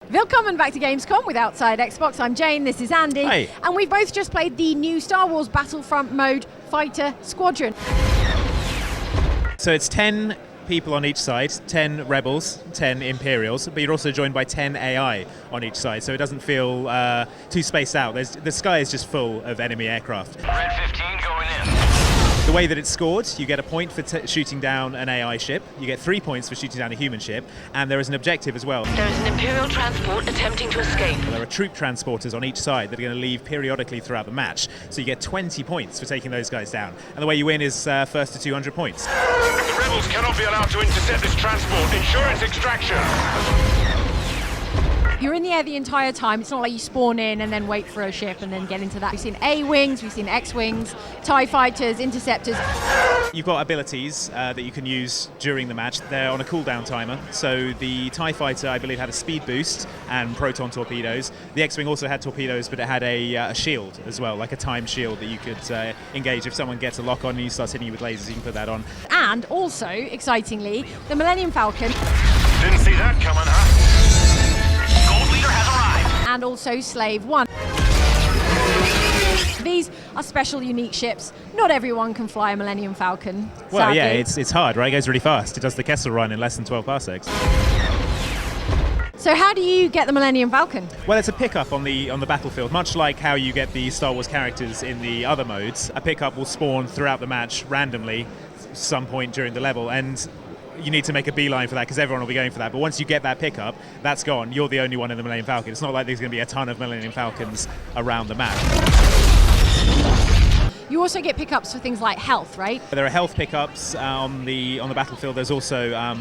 Willkommen back to Gamescom with Outside Xbox. I'm Jane, this is Andy. Hi. And we've both just played the new Star Wars Battlefront mode, Fighter Squadron. So it's 10 people on each side, 10 rebels, 10 Imperials, but you're also joined by 10 AI on each side, so it doesn't feel too spaced out. The sky is just full of enemy aircraft. Red 15 going in. The way that it's scored, you get a point for shooting down an AI ship, you get 3 points for shooting down a human ship, and there is an objective as well. There is an Imperial transport attempting to escape. There are troop transporters on each side that are going to leave periodically throughout the match, so you get 20 points for taking those guys down. And the way you win is first to 200 points. The rebels cannot be allowed to intercept this transport. Insurance extraction. You're in the air the entire time. It's not like you spawn in and then wait for a ship and then get into that. We've seen A-Wings, we've seen X-Wings, TIE Fighters, Interceptors. You've got abilities that you can use during the match. They're on a cooldown timer. So the TIE Fighter, I believe, had a speed boost and proton torpedoes. The X-Wing also had torpedoes, but it had a shield as well, like a time shield that you could engage. If someone gets a lock on and you start hitting you with lasers, you can put that on. And also, excitingly, the Millennium Falcon. Didn't see that coming, huh? Gold leader has arrived. And also Slave 1. These are special, unique ships. Not everyone can fly a Millennium Falcon. Well, sadly. yeah, it's hard, right? It goes really fast. It does the Kessel run in less than 12 parsecs. So how do you get the Millennium Falcon? Well, it's a pickup on the battlefield, much like how you get the Star Wars characters in the other modes. A pickup will spawn throughout the match randomly, some point during the level, and you need to make a beeline for that because everyone will be going for that. But once you get that pickup, that's gone. You're the only one in the Millennium Falcon. It's not like there's going to be a ton of Millennium Falcons around the map. You also get pickups for things like health, right? There are health pickups on the battlefield. There's also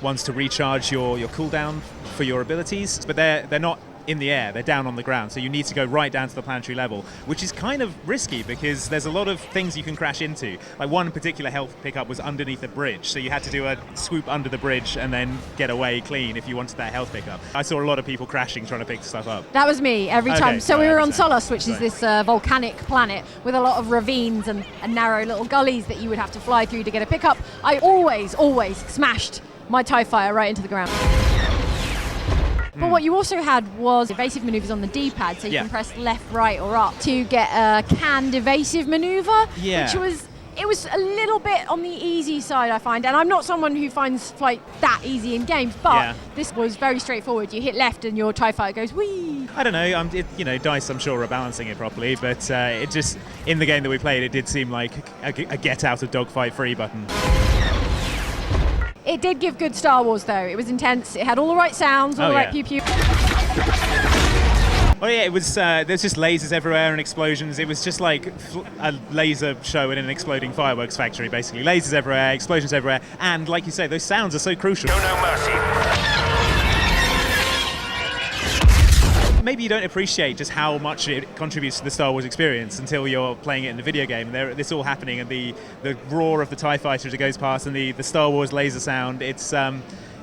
ones to recharge your cooldown for your abilities, but they're not in the air, they're down on the ground, so you need to go right down to the planetary level, which is kind of risky because there's a lot of things you can crash into. Like one particular health pickup was underneath a bridge, so you had to do a swoop under the bridge and then get away clean if you wanted that health pickup. I saw a lot of people crashing trying to pick stuff up. That was me every time. Okay, So we I were on understand. Solus, which is this volcanic planet with a lot of ravines and narrow little gullies that you would have to fly through to get a pickup. I always smashed my TIE Fighter right into the ground. But what you also had was evasive maneuvers on the D-pad, so you Yeah. can press left, right, or up to get a canned evasive maneuver, Yeah. which was a little bit on the easy side, I find. And I'm not someone who finds flight that easy in games, but Yeah. this was very straightforward. You hit left and your TIE Fighter goes whee. I don't know, DICE I'm sure are balancing it properly, but it just, in the game that we played, it did seem like a get out of dogfight free button. It did give good Star Wars, though. It was intense. It had all the right sounds, all the right yeah. pew-pew. Oh yeah, it was. There's just lasers everywhere and explosions. It was just like a laser show in an exploding fireworks factory, basically. Lasers everywhere, explosions everywhere, and like you say, those sounds are so crucial. Show no mercy. Maybe you don't appreciate just how much it contributes to the Star Wars experience until you're playing it in the video game. This all happening, and the roar of the TIE Fighter as it goes past, and the Star Wars laser sound. It's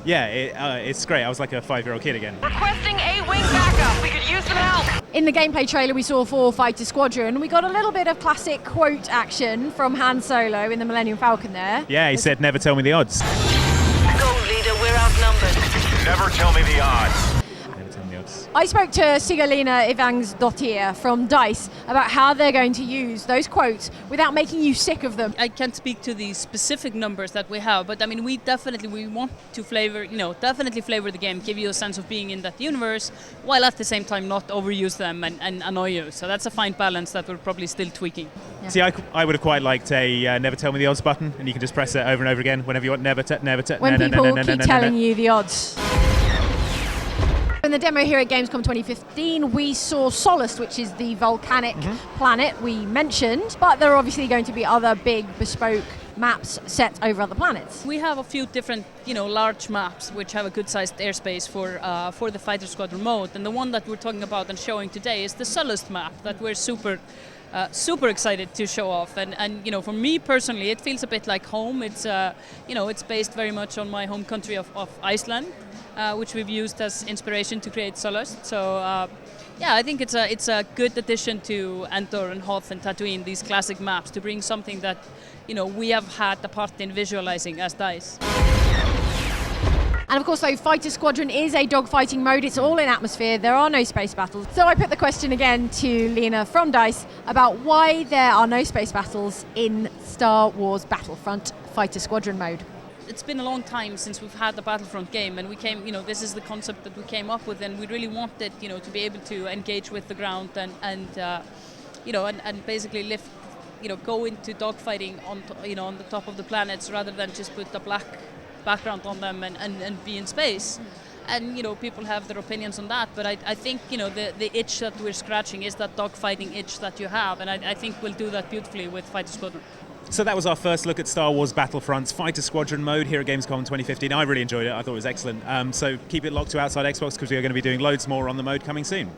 it's great. I was like a 5-year-old kid again. Requesting A-Wing backup. We could use some help. In the gameplay trailer we saw for Fighter Squadron, we got a little bit of classic quote action from Han Solo in the Millennium Falcon there. Yeah, he said, "Never tell me the odds." Gold leader, we're outnumbered. Never tell me the odds. Never tell me the odds. I spoke to Sigalina Ivangsdottir from DICE about how they're going to use those quotes without making you sick of them. I can't speak to the specific numbers that we have, but I mean, we want to flavor the game, give you a sense of being in that universe, while at the same time not overuse them and annoy you. So that's a fine balance that we're probably still tweaking. Yeah. See, I would have quite liked a "Never tell me the odds" button, and you can just press it over and over again whenever you want. When people keep telling you the odds. In the demo here at Gamescom 2015, we saw Solus, which is the volcanic planet we mentioned, but there are obviously going to be other big bespoke maps set over other planets. We have a few different, large maps which have a good-sized airspace for the Fighter Squadron mode, and the one that we're talking about and showing today is the Solus map that we're super excited to show off, and for me personally, it feels a bit like home. It's it's based very much on my home country of Iceland, which we've used as inspiration to create Solus. So I think it's a good addition to Endor and Hoth and Tatooine, these classic maps, to bring something that we have had a part in visualizing as DICE. And of course, though, Fighter Squadron is a dogfighting mode. It's all in atmosphere. There are no space battles. So I put the question again to Lena from DICE about why there are no space battles in Star Wars Battlefront Fighter Squadron mode. It's been a long time since we've had the Battlefront game, and we came, this is the concept that we came up with, and we really wanted, to be able to engage with the ground and basically lift, go into dogfighting on the top of the planets rather than just put a black background on them and be in space. And people have their opinions on that, but I think the itch that we're scratching is that dogfighting itch that you have, and I think we'll do that beautifully with Fighter Squadron. So that was our first look at Star Wars Battlefront's Fighter Squadron mode here at Gamescom 2015. I really enjoyed it. I thought it was excellent. So keep it locked to Outside Xbox because we are going to be doing loads more on the mode coming soon.